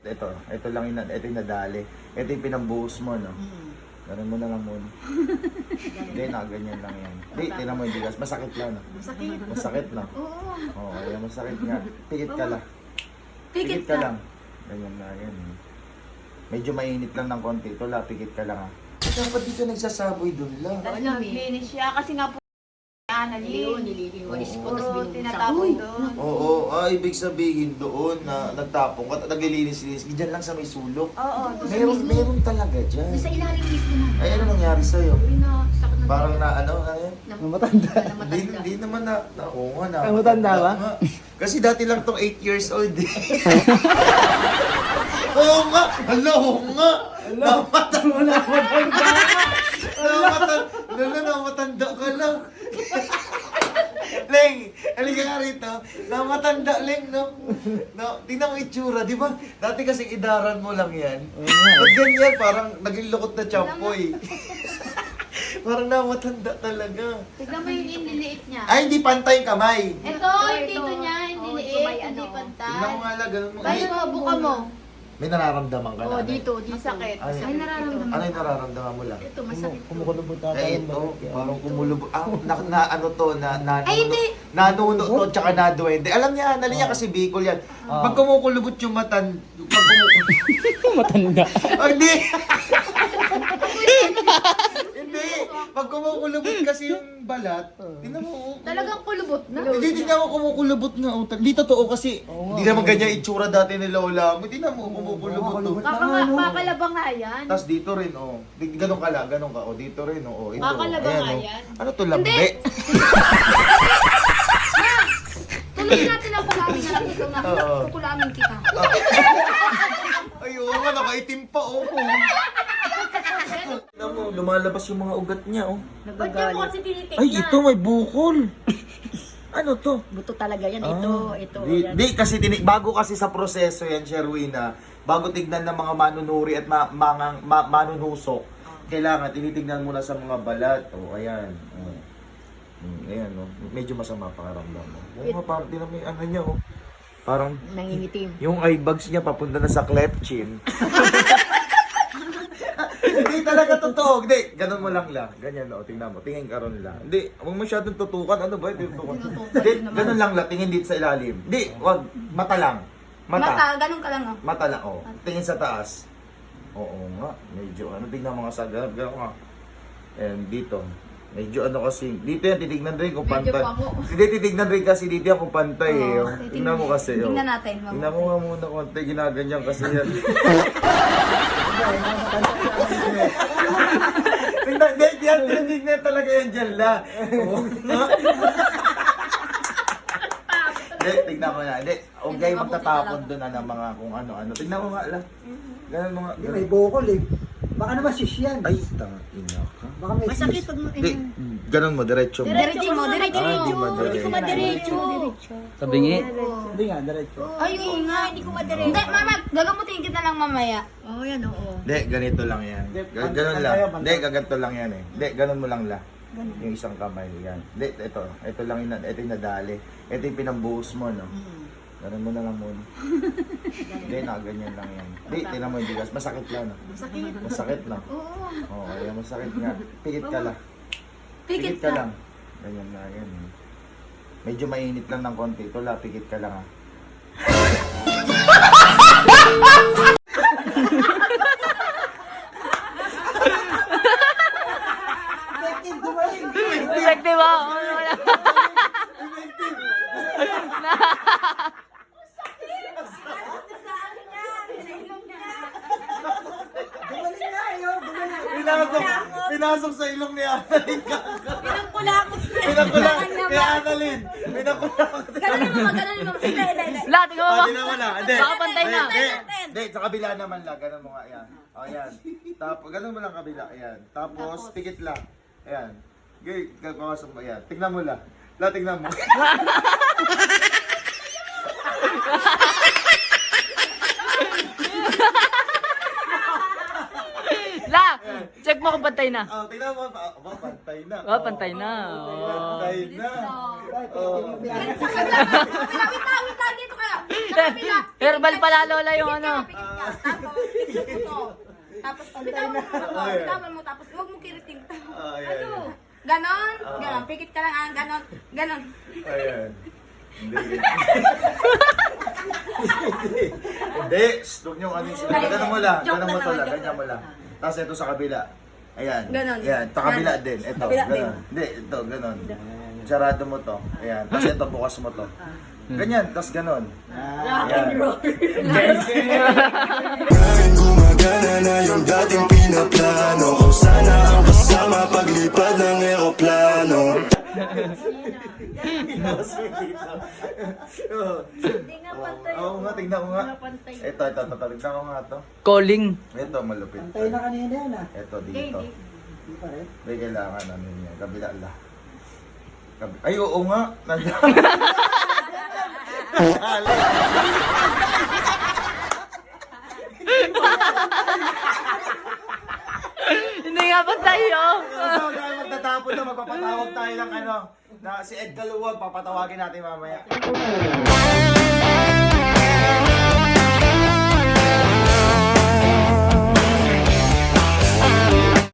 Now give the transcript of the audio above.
Ito lang ito yung nadali. Ito yung pinambuhos mo, no? Ganun mo na lang muna. Hindi na, ganyan lang yan. Hindi, tinan mo yung bigas. Masakit lang, no? Masakit. Masakit, no? Oo. Oo, ayan, masakit nga. Pikit ka lang. Pikit ka ka. lang. Ganyan na, yan. Medyo mainit lang ng konti. Ito lang, pikit ka lang, ha? Dapat dito nagsasaboy doon lang. Tapos Alam, naglinis siya kasi nga po Nililinis ko, tapos puro binubuksan tinatapon ko. doon. Oo, ibig sabihin doon na nagtapong ka, naglilinis-linis. Diyan lang sa may sulok. Oo, doon sa Meron, mismo. meron talaga dyan. Sa ilalim mismo na. Ay, ano nangyari sa'yo? Uy, sakit na. Parang na ano, ano? Matanda. Hindi naman oo nga na. Ay, matanda ba? nga. Kasi dati lang tong 8 years old eh. Oo nga! Hala, oo nga! Namatanda! Namatanda ka lang. Leng, halika nga rito. Namatanda, Leng, no? Tingnan mo itsura, di ba? Dati kasi idaran mo lang yan. Ba't ganyan? Parang naging lukot na champoy. Parang namatanda talaga. Tignan mo yung iniliit niya. Ay, hindi pantay yung kamay. Ito, yung dito niya, hindi Oo, liit, ito may hindi ano. pantay. Tingnan mo nga lang, ganun mo. Kaya mo, buka mo. May nararamdaman ka na. Oh, Nay? dito. Masakit. Ay, May nararamdaman. Ano yung nararamdaman mo lang? Ito, masakit. Kumukulubot ata Eh, yung ito, balat. parang kumulubot. Na ano to, Ay, hindi. nanuno to, tsaka naduwende. Alam niya, nali niya kasi Bicol yan. Pag kumukulubot yung matan, pag Matanda. Oh, hindi! Hindi! Pag kumukulubot kasi yung balat, tingnan mo. Talagang kulubot na. Hindi, tingnan mo kumukulubot nga. Hindi totoo kasi, Oo nga, hindi naman ganyan itsura dati ni Lola mo. Tingnan mo, kumukulubot to. Kakalabang nga yan. Tapos dito rin, oh. Ganun ka lang, ganun ka. Oh, dito rin, oh. Ito, Kakalabang ayan, nga oh. yan. Ano to, lambe? Tuloy natin ang kulamin na lang ito na. Oo. Kukulamin kita. Ay, oo nga, nakaitim pa, oh. Tingnan mo, lumalabas yung mga ugat niya, oh. Ba't niya mo kasi tinitignan? Ay, ito, may bukol. Ano to? Buto talaga yan. Ito. yan. Di kasi bago kasi sa proseso yan, Sherwina, bago tignan ng mga manunuri at manunusok, kailangan tinitignan muna sa mga balat. Oh, ayan. Oh. Ayan, oh. Medyo masama pakiramdam mo. Oo nga, parang tinan mo yung ano niya, oh. Parang Nangingitim. yung eye bags niya papunta na sa cleft chin. Hindi talaga totoo. Hindi, ganun mo lang. Ganyan, no. Tingnan mo. Tingin ka ron lang. Hindi, huwag masyadong tutukan. Ano ba? Tutukan. Hindi, ganun lang. Tingin dito sa ilalim. Hindi, wag. Mata lang. Mata, ganun ka lang oh. Mata lang, oh. Tingin sa taas. Oo nga. Medyo, ano, tingnan mo nga sa ganun. Ganun nga. And dito. Medyo ano kasi, dito yan, titignan rin kung Medyo pantay. pango. Hindi, titignan rin kasi dito yan kung pantay eh. Oo, Tingnan mo kasi. oh. Tingnan natin. Tingnan mo nga muna kung pantay, ginaganyan kasi yan. Tingnan talaga yan dyan la. Oo. Hindi, tignan mo na. Hindi, huwag kayo magtatapon doon na ng mga kung ano-ano. Tignan mo nga la. Ganun mo nga. Hindi, may bukol eh. Baka naman sis yan. Ay, tangina ka. Baka may Masakit sis. pag mo. Hindi, ganun mo, diretso mo. Diretso mo. Ah, di ba Hindi ko madiretso. Tabingi? Hindi nga, diretso. Ay, oo nga. Hindi ko madiretso. Hindi, mama. Gagamutin kita lang mamaya. Oo, yan, oo. Hindi, ganito lang yan. Ganun lang. Hindi, gaganto lang yan eh. Hindi, ganun mo lang la. Yung isang kamay, yan. Hindi, ito lang ito yung nadali. Ito yung pinambuhos mo, no? Ganun mo na lang muna. Hindi, ganyan lang yan. Hindi, tinan mo yung bigas. Masakit lang, no? Masakit. Masakit lang. Oo. Oo, ayan, masakit nga. Pikit ka lang. Pikit ka ka. lang. Ganyan na, yan. Medyo mainit lang ng konti. Ito la, pikit ka lang, ha? Effective ba? Gumaling nga yun. Pinasok sa ilong ni Annalyn. Pinagkulakot na. Pinakulang kay Annalyn. Pinakulang. Ganun mo, ganun mo. Hindi. La, tingnan mo ba? Hindi naman na. Hindi. Baka pantay na. Hindi, sa kabila naman lang. Ganun mo nga. Ayan. O, ayan. Tapos, ganun mo lang kabila. Ayan. Tapos, pikit lang. Ayan. Okay, papasok mo. Ayan. Tignan mo lang. La, tignan mo. La, check mo kung pantay na. Oh, tingnan mo. Pantay na. Oh, pantay na. Pantay na. Oh. Wait lang, dito kayo. Sa kabila. Herbal pala, Lola, yung Pikit ano. ka, pikit ka. Tapos, pikit mo to. Tapos, bitawan mo, tapos huwag mo kiriting. Ayan. Ganon, ganon. Pikit ka lang, ganon, ganon. Ayan. Hindi. Hindi. Huwag niyong ano sila. Ganun mo lang. Ganun mo to lang. Ganyan mo lang. Tapos ito sa kabila. Ayan. Ganon. Ayan. Sa kabila din. Ito. Kabila din. Ganon. Hindi. Ito. Ganon. Sarado mo to. Ayan. Tapos ito. Bukas mo to. Ganyan. Tapos ganon. Ayan. Gumagana na yung dating pinaplano Kung sana ang kasama paglipad ng eroplano Hindi nga pantay. Oo nga. Tingnan ko nga. Ito. Tingnan ko nga to. Calling. Ito. Malupit. Tayo na kanina yan ah. Ito dito. Hindi pa rin. May kailangan ano niya, kabila lang. Ay, oo nga. Nandiyan. Hindi nga pantay yun. So, dahil magtatapon na, magpapatawag tayo ng ano, na si Ed Kaluwag, papatawagin natin mamaya.